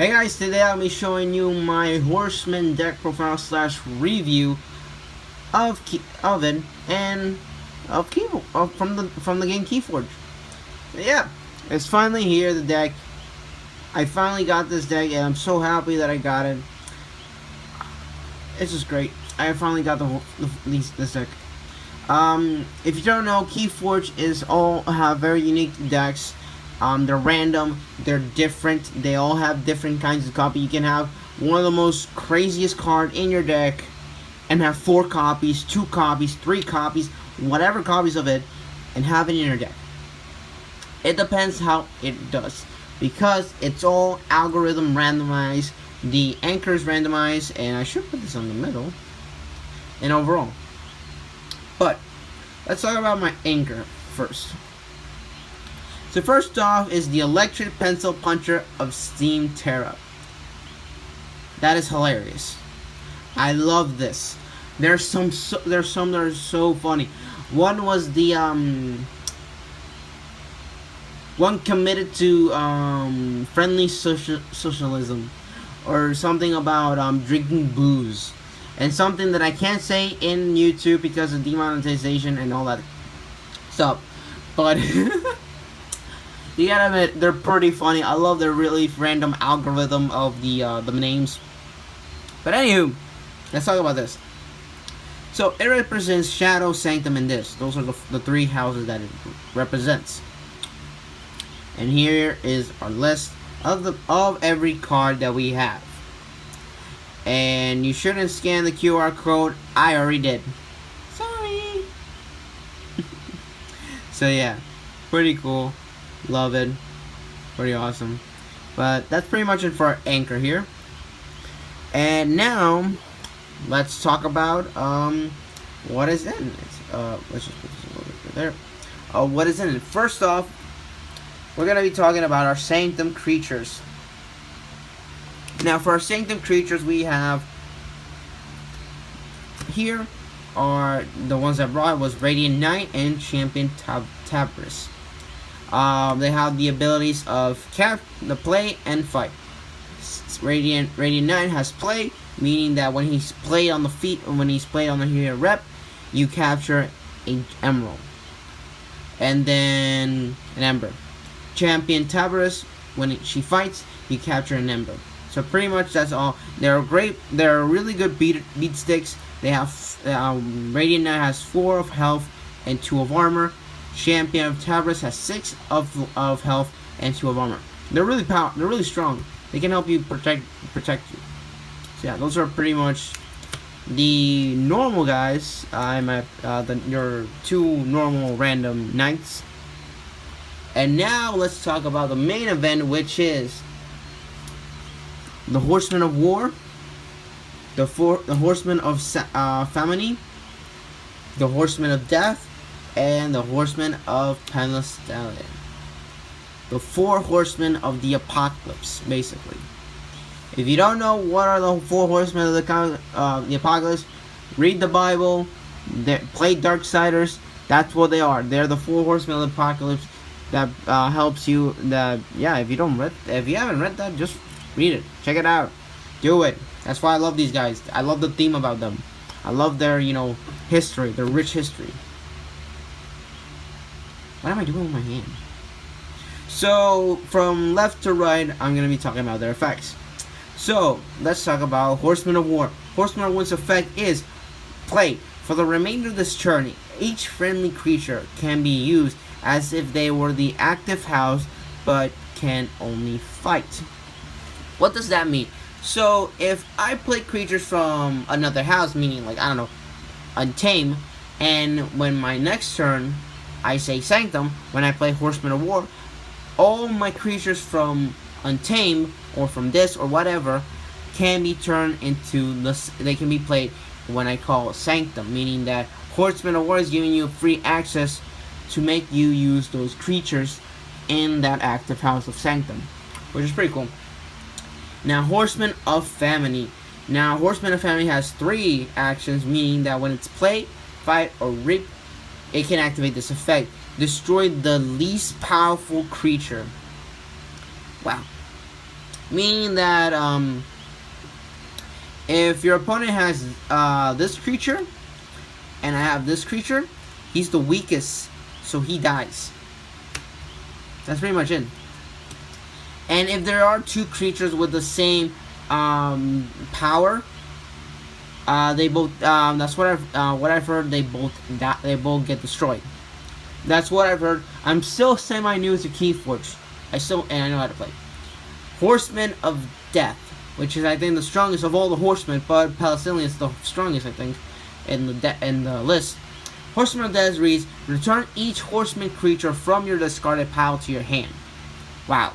Hey guys, today I'll be showing you my Horseman deck profile / review of it and of from the game Keyforge. Yeah, it's finally here. The deck. I finally got this deck, and I'm so happy that I got it. It's just great. I finally got this deck. If you don't know, Keyforge have very unique decks. They're random, they're different, they all have different kinds of copy. You can have one of the most craziest card in your deck and have 4 copies, 2 copies, 3 copies, whatever copies of it, and have it in your deck. It depends how it does, because it's all algorithm randomized, the anchor is randomized, and I should put this on the middle, and overall. But, let's talk about my anchor first. So first off is the Electric Pencil Puncher of Steam Terra. That is hilarious. I love this. There's some that are so funny. One was the one committed to friendly socialism, or something about drinking booze, and something that I can't say in YouTube because of demonetization and all that stuff. But you gotta admit, they're pretty funny. I love their really random algorithm of the names. But anywho, let's talk about this. So it represents Shadow, Sanctum, and this. Those are the 3 houses that it represents. And here is our list of every card that we have. And you shouldn't scan the QR code. I already did. Sorry. So yeah, pretty cool. Love it. Pretty awesome. But that's pretty much it for our anchor here. And now let's talk about what is in it. Let's just put this a little bit there. What is in it? First off, we're gonna be talking about our Sanctum creatures. Now for our Sanctum creatures, we have here are the ones I brought was Radiant Knight and Champion Tabris. They have the abilities of the play and fight. Radiant Knight has play, meaning that when he's played on the feet, or when he's played on the hero rep, you capture an emerald, and then an ember. Champion Tabris, when she fights, you capture an ember. So pretty much that's all. They're great. They're really good beat sticks. They have Radiant Knight has 4 of health and 2 of armor. Champion of Tabris has 6 of health and 2 of armor. They're really They're really strong. They can help you protect you. So yeah, those are pretty much the normal guys. I'm at your 2 normal random knights. And now let's talk about the main event, which is the Horseman of War, the Horseman of Famine, the Horseman of Death, and the Horseman of Penniless Stallion. The 4 horsemen of the apocalypse, basically. If you don't know what are the 4 horsemen of the apocalypse, read the Bible, play Darksiders. That's what they are. They're the 4 horsemen of the apocalypse. That helps you. If you haven't read that, just read it. Check it out. Do it. That's why I love these guys. I love the theme about them. I love their history, their rich history. What am I doing with my hand? So, from left to right, I'm going to be talking about their effects. So, let's talk about Horseman of War. Horseman of War's effect is play. For the remainder of this turn, each friendly creature can be used as if they were the active house, but can only fight. What does that mean? So, if I play creatures from another house, meaning like, I don't know, Untame, and when my next turn, I say Sanctum, when I play Horseman of War, all my creatures from Untamed, or from this, or whatever, can be turned into they can be played when I call Sanctum, meaning that Horseman of War is giving you free access to make you use those creatures in that active house of Sanctum, which is pretty cool. Now, Horseman of Famine. Now, Horseman of Famine has 3 actions, meaning that when it's play, fight, or rip, it can activate this effect. Destroy the least powerful creature. Wow. meaning that if your opponent has this creature and I have this creature, he's the weakest, so he dies. That's pretty much it. And if there are two creatures with the same power, they both. That's what I've heard. They both get destroyed. That's what I've heard. I'm still semi new to Keyforge. I know how to play. Horseman of Death, which is I think the strongest of all the horsemen, but Palestinian is the strongest I think in the list. Horseman of Death reads: return each horseman creature from your discarded pile to your hand. Wow.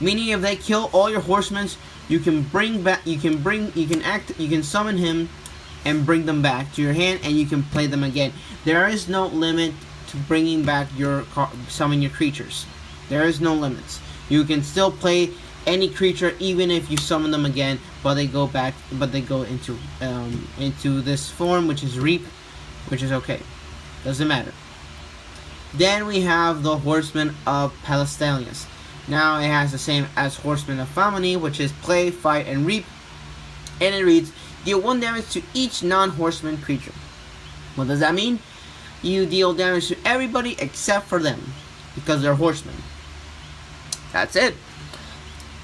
Meaning if they kill all your horsemen, you can summon him and bring them back to your hand, and you can play them again. There is no limit to bringing back summon your creatures. There is no limits. You can still play any creature even if you summon them again, but they go into this form, which is Reap, which is okay. Doesn't matter. Then we have the Horseman of Palestinians. Now it has the same as Horseman of Family, which is play, fight, and reap. And it reads: deal 1 damage to each non-horseman creature. What does that mean? You deal damage to everybody except for them, because they're horsemen. That's it.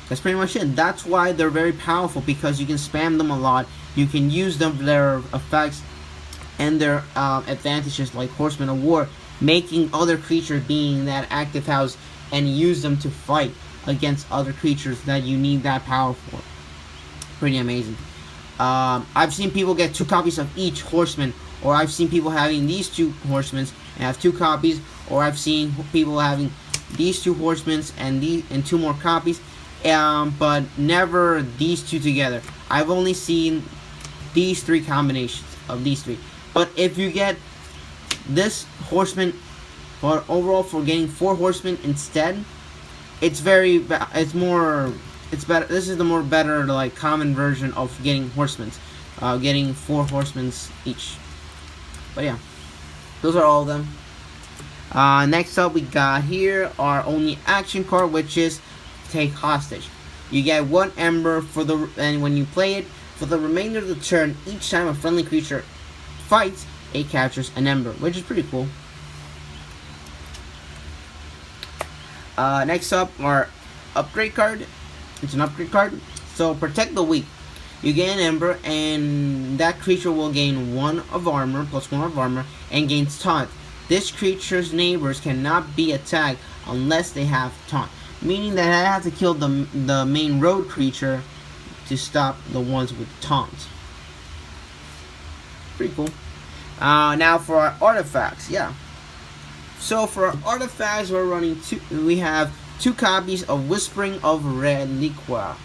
That's pretty much it. That's why they're very powerful, because you can spam them a lot. You can use their effects and their advantages, like Horseman of War, making other creatures being in that active house, and use them to fight against other creatures that you need that power for. Pretty amazing. I've seen people get 2 copies of each horseman, or I've seen people having these 2 horsemen and have 2 copies, or I've seen people having these 2 horsemen and 2 more copies, but never these 2 together. I've only seen these 3 combinations of these 3. But if you get this horseman, for overall for getting 4 horsemen instead, it's better. This is the more better like common version of getting horsemen, getting 4 horsemen each. But yeah, those are all of them. Next up, we got here our only action card, which is Take Hostage. You get 1 ember and when you play it, for the remainder of the turn, each time a friendly creature fights, it captures an ember, which is pretty cool. Next up, our upgrade card. It's an upgrade card. So protect the weak. You gain an ember, and that creature will gain 1 of armor, plus 1 of armor, and gains taunt. This creature's neighbors cannot be attacked unless they have taunt, meaning that I have to kill the main road creature to stop the ones with taunt. Pretty cool. Now for our artifacts, yeah. So for our artifacts, we have 2 copies of Whispering of Reliquary.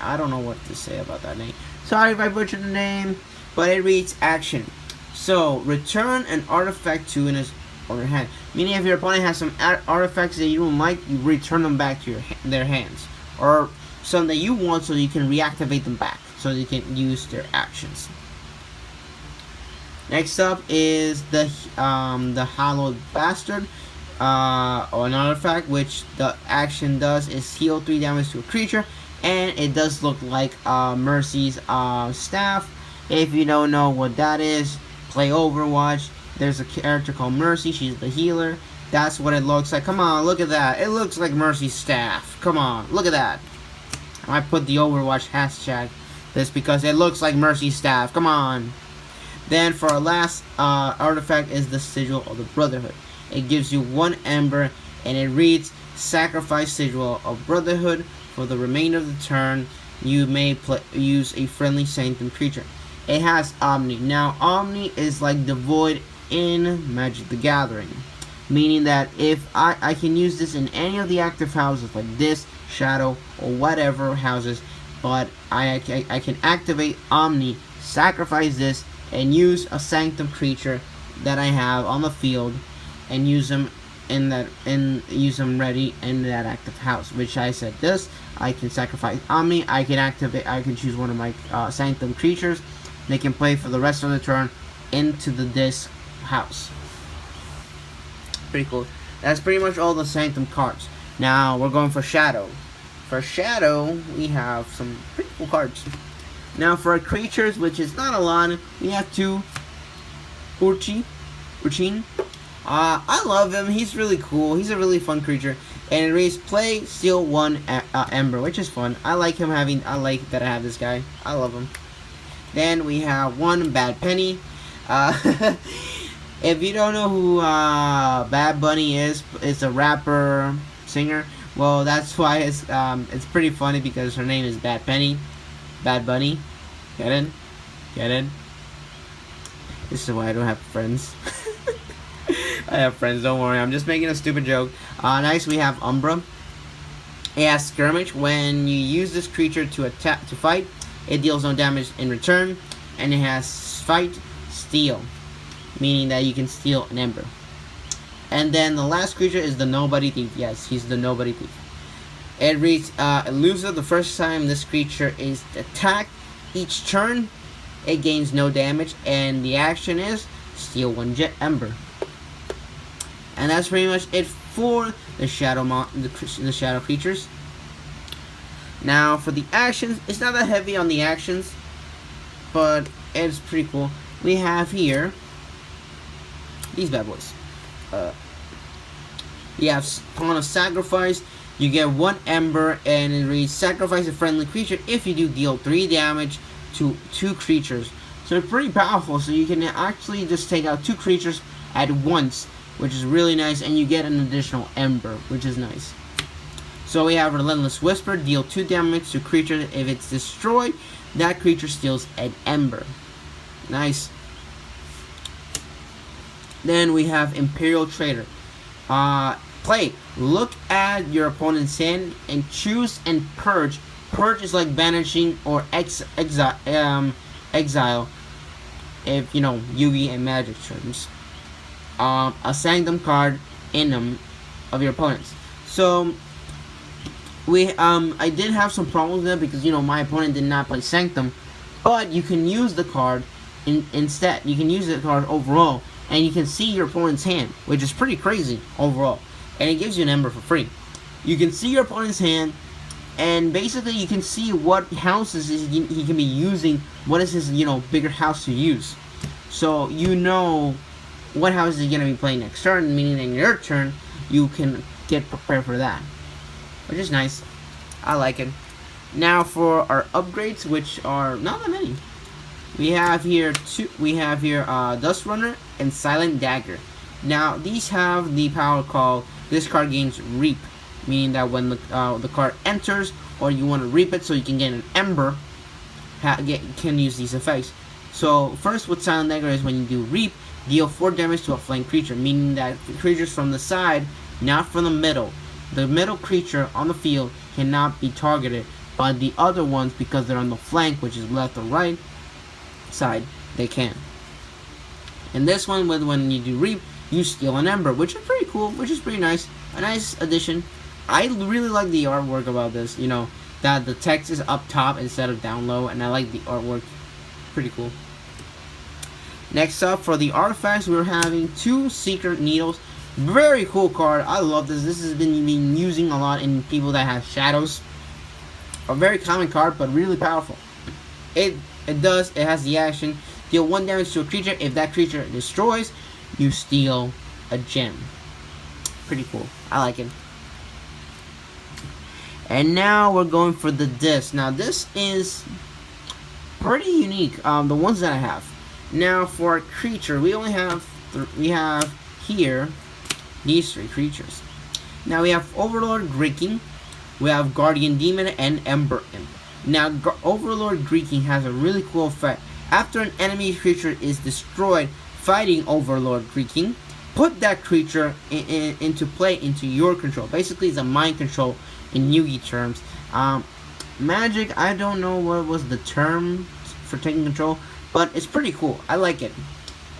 I don't know what to say about that name. Sorry if I butchered the name, but it reads action. So return an artifact to in his or your hand. Meaning if your opponent has some artifacts that you don't like, you return them back to their hands, or some that you want, so you can reactivate them back, so you can use their actions. Next up is the Hallowed Bastard, or an artifact, which the action does is heal 3 damage to a creature, and it does look like Mercy's staff. If you don't know what that is, play Overwatch. There's a character called Mercy. She's the healer. That's what it looks like. Come on, look at that. It looks like Mercy's staff. Come on, look at that. I put the Overwatch hashtag this because it looks like Mercy's staff. Come on. Then for our last artifact is the Sigil of the Brotherhood. It gives you 1 ember, and it reads: sacrifice Sigil of Brotherhood. For the remainder of the turn, you may use a friendly Sanctum creature. It has Omni. Now, Omni is like the Void in Magic the Gathering, meaning that if I can use this in any of the active houses, like this, Shadow, or whatever houses, but I can activate Omni, sacrifice this, and use a Sanctum creature that I have on the field, and use them ready in that active house. Which I said this, I can sacrifice Omni, I can choose one of my Sanctum creatures. They can play for the rest of the turn into this house. Pretty cool. That's pretty much all the Sanctum cards. Now we're going for Shadow. For Shadow, we have some pretty cool cards. Now for our creatures, which is not a lot, we have 2 Urchin. I love him. He's really cool. He's a really fun creature. And it reads play, steal 1 Ember, which is fun. I like him having. I like that I have this guy. I love him. Then we have 1 Bad Penny. If you don't know who Bad Bunny is, it's a rapper, singer. Well, that's why it's pretty funny because her name is Bad Penny, Bad Bunny. Get in, get in. This is why I don't have friends. I have friends, don't worry. I'm just making a stupid joke. Next we have Umbra. It has Skirmish. When you use this creature to fight, it deals no damage in return, and it has Fight, Steal, meaning that you can steal an Ember. And then the last creature is the Nobody Thief. Yes, he's the Nobody Thief. It reads, elusive. The first time this creature is attacked each turn, it gains no damage, and the action is steal 1 Ember. And that's pretty much it for the shadow creatures. Now for the actions, it's not that heavy on the actions, but it's pretty cool. We have here these bad boys. You have Pawn of Sacrifice. You get 1 Ember, and it reads sacrifice a friendly creature if you do deal 3 damage to 2 creatures. So it's pretty powerful. So you can actually just take out 2 creatures at once, which is really nice, and you get an additional Ember, which is nice. So we have Relentless Whisper. Deal 2 damage to creature. If it's destroyed, that creature steals an Ember. Nice. Then we have Imperial Trader. Play. Look at your opponent's hand and choose and purge. Purge is like banishing or exile, if you know Yugi and Magic terms. A Sanctum card in them of your opponents. So I did have some problems there because my opponent did not play Sanctum, but you can use the card instead. You can use the card overall, and you can see your opponent's hand, which is pretty crazy overall. And it gives you an Ember for free. You can see your opponent's hand, and basically you can see what houses he can be using. What is his bigger house to use? So what house is he gonna be playing next turn, meaning in your turn you can get prepared for that, which is nice. I like it. Now for our upgrades, which are not that many. We have here Dust Runner and Silent Dagger. Now these have the power called this card gains Reap, meaning that when the card enters or you want to reap it so you can get an Ember, can use these effects. So first with Silent Dagger is when you do Reap, deal 4 damage to a flank creature, meaning that creatures from the side, not from the middle. The middle creature on the field cannot be targeted, but the other ones, because they're on the flank, which is left or right side, they can. And this one, when you do Reap, you steal an Ember, which is pretty cool, which is pretty nice. A nice addition. I really like the artwork about this, that the text is up top instead of down low, and I like the artwork. Pretty cool. Next up, for the artifacts, we're having 2 Secret Needles. Very cool card. I love this. This has been using a lot in people that have shadows. A very common card, but really powerful. It has the action. Deal 1 damage to a creature. If that creature destroys, you steal a gem. Pretty cool. I like it. And now we're going for the disc. Now this is pretty unique. The ones that I have. Now for a creature, we have here these 3 creatures. Now we have Overlord Greeking, we have Guardian Demon, and Ember Imp. Now Overlord Greeking has a really cool effect. After an enemy creature is destroyed fighting Overlord Greeking, put that creature into play into your control. Basically, it's a mind control in Yugi terms. Magic, I don't know what was the term for taking control, but it's pretty cool. I like it.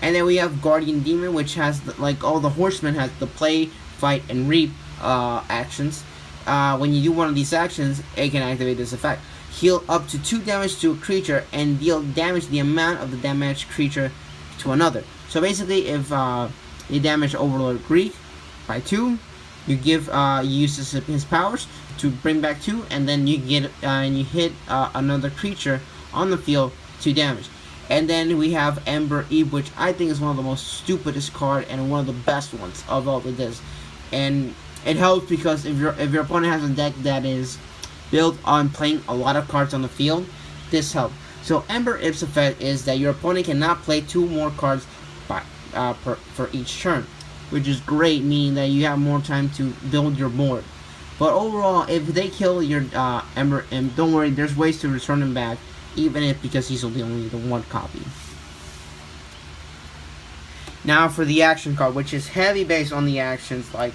And then we have Guardian Demon, which has like all the Horsemen has the play, fight, and reap actions. When you do one of these actions, it can activate this effect. Heal up to 2 damage to a creature and deal damage the amount of the damaged creature to another. So basically, if you damage Overlord Greek by 2, You use his powers to bring back 2, and then you get and you hit another creature on the field 2 damage. And then we have Ember Eve, which I think is one of the most stupidest card and one of the best ones of all of this. And it helps because if your opponent has a deck that is built on playing a lot of cards on the field, this helps. So Ember Eve's effect is that your opponent cannot play 2 more cards for each turn, which is great, meaning that you have more time to build your board. But overall, if they kill your Ember Imp, don't worry, there's ways to return him back, even if because he's only the 1 copy. Now for the action card, which is heavy based on the actions, like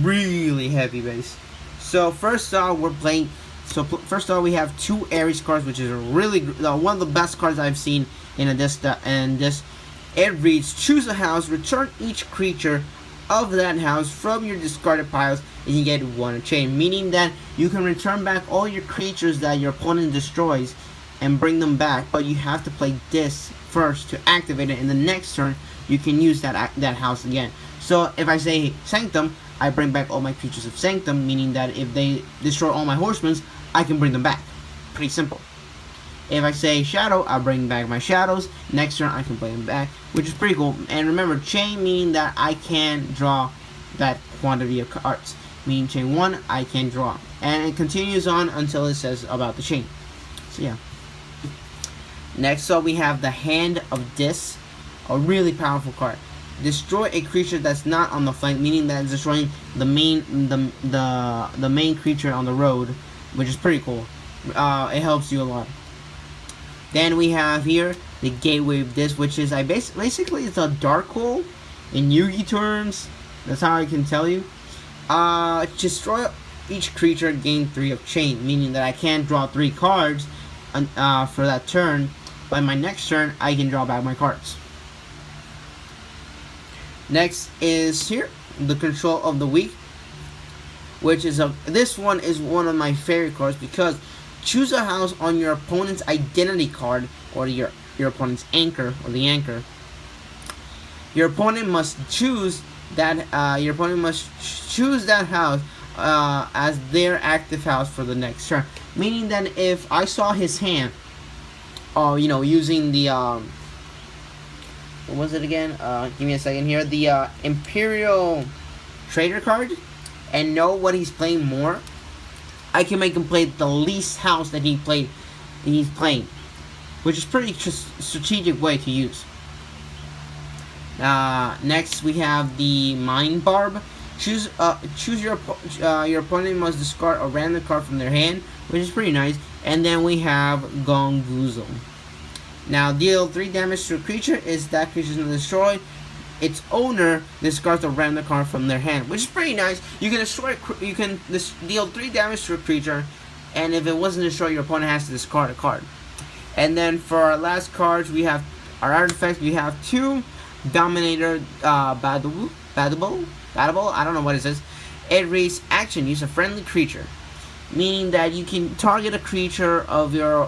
really heavy based. So first off, first off, we have 2 Ares cards, which is really one of the best cards I've seen in this. It reads: choose a house, return each creature of that house from your discarded piles, and you get 1 chain. Meaning that you can return back all your creatures that your opponent destroys and bring them back, but you have to play this first to activate it. In the next turn, you can use that house again. So if I say Sanctum, I bring back all my creatures of Sanctum, meaning that if they destroy all my horsemen, I can bring them back. Pretty simple. If I say Shadow, I bring back my Shadows. Next turn, I can play them back, which is pretty cool. And remember, chain meaning that I can draw that quantity of cards. Meaning chain 1, I can draw. And it continues on until it says about the chain. So yeah. Next up, we have the Hand of Dis, a really powerful card. Destroy a creature that's not on the flank, meaning that it's destroying the main creature on the road, which is pretty cool. It helps you a lot. Then we have here the Gateway of Dis, which is basically it's a dark hole in Yugi terms. That's how I can tell you. Destroy each creature, gain 3 of chain, meaning that I can't draw 3 cards for that turn. But my next turn, I can draw back my cards. Next is here the Control of the Weak, which is this one is one of my favorite cards because choose a house on your opponent's identity card or your opponent's anchor or the anchor. Your opponent must choose that house as their active house for the next turn. Meaning that if I saw his hand, using the what was it again? Give me a second here. The Imperial Trader card, and know what he's playing more, I can make him play the least house that he's playing, which is pretty strategic way to use. Next we have the Mind Barb. Choose your opponent must discard a random card from their hand, which is pretty nice. And then we have Gonguzo. Now deal 3 damage to a creature. Is that creature not destroyed, its owner discards a random card from their hand, which is pretty nice. You can deal 3 damage to a creature, and if it wasn't destroyed, your opponent has to discard a card. And then for our last cards, we have our artifacts. We have 2 Dominator Batable. I don't know what it says. It reads: action, use a friendly creature, meaning that you can target a creature of your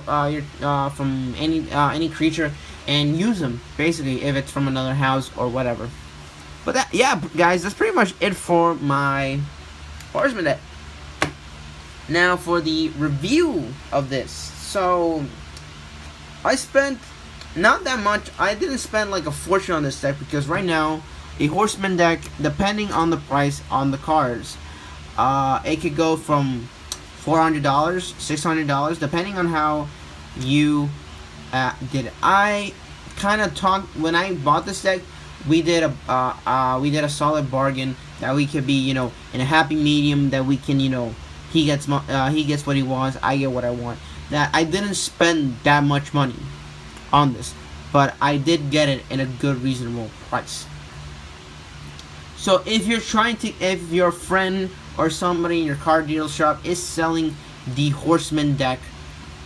from any creature and use them, basically, if it's from another house or whatever. But yeah, guys, that's pretty much it for my Horseman deck. Now for the review of this. So I spent not that much. I didn't spend like a fortune on this deck because right now a Horseman deck, depending on the price on the cards, it could go from $400, $600, depending on how you did it. I kind of talked when I bought this deck. We did a solid bargain that we could be, in a happy medium, that we can, he gets what he wants, I get what I want. That I didn't spend that much money on this, but I did get it in a good, reasonable price. So if your friend or somebody in your card deal shop is selling the Horseman deck,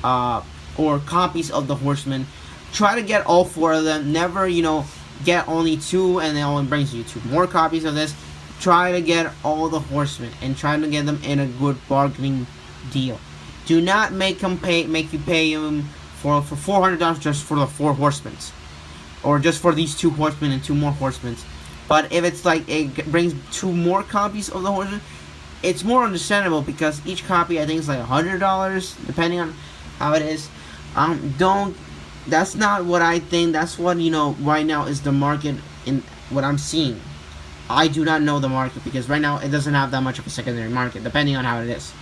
or copies of the Horseman, try to get all 4 of them. Never, get only 2 and it only brings you 2 more copies of this. Try to get all the Horsemen and try to get them in a good bargaining deal. Do not make you pay them for $400 just for the 4 Horsemen, or just for these 2 Horsemen and 2 more Horsemen. But if it's like it brings 2 more copies of the Horseman, it's more understandable because each copy I think is like $100 depending on how it is. Don't. That's not what I think. That's what right now is the market in what I'm seeing. I do not know the market because right now it doesn't have that much of a secondary market depending on how it is.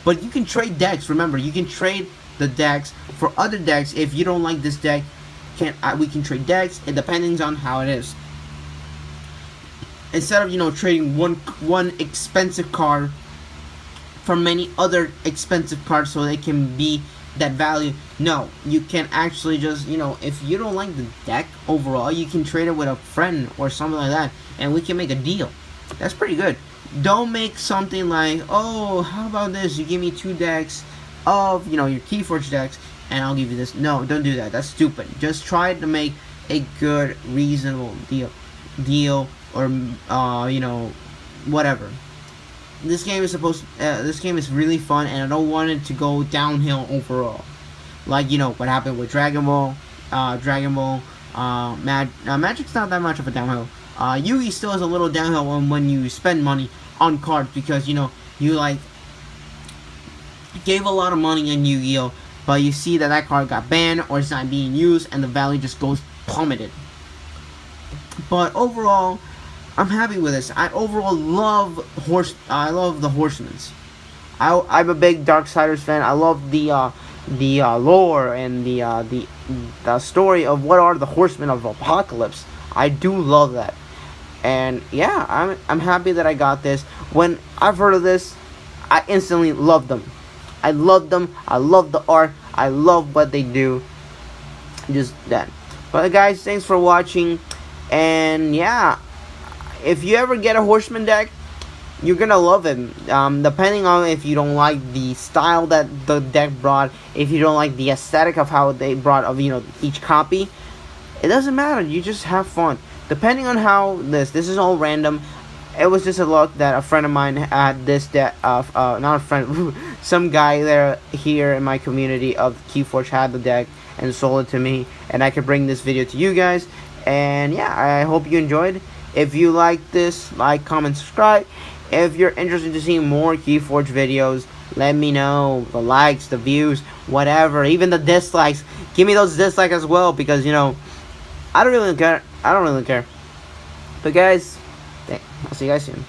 But you can trade decks. Remember, you can trade the decks for other decks. If you don't like this deck, we can trade decks. It depends on how it is. Instead of trading one expensive card for many other expensive cards so they can be that value. No, you can actually just if you don't like the deck overall, you can trade it with a friend or something like that, and we can make a deal. That's pretty good. Don't make something like, oh, how about this? You give me 2 decks of your Keyforge decks, and I'll give you this. No, don't do that. That's stupid. Just try to make a good, reasonable deal, or whatever. This game is this game is really fun, and I don't want it to go downhill overall. Like what happened with Dragon Ball, Magic's not that much of a downhill. Yugi still is a little downhill when you spend money on cards because you like gave a lot of money in Yu-Gi-Oh, but you see that card got banned or it's not being used, and the value just goes plummeted. But overall, I'm happy with this. I overall love the Horsemans. I'm a big Darksiders fan. I love the lore and the story of what are the Horsemen of Apocalypse. I do love that, and yeah, I'm happy that I got this. When I've heard of this, I instantly loved them. I love them. I love the art. I love what they do. Just that. But guys, thanks for watching, and yeah. If you ever get a Horseman deck, you're gonna love it. Depending on if you don't like the style that the deck brought, if you don't like the aesthetic of how they brought each copy, it doesn't matter. You just have fun. Depending on how this is all random. It was just a luck that a friend of mine had this deck. Not a friend, some guy here in my community of Keyforge had the deck and sold it to me, and I could bring this video to you guys. And yeah, I hope you enjoyed. If you like this, like, comment, subscribe. If you're interested to see more Keyforge videos, let me know. The likes, the views, whatever. Even the dislikes. Give me those dislikes as well because, I don't really care. But guys, I'll see you guys soon.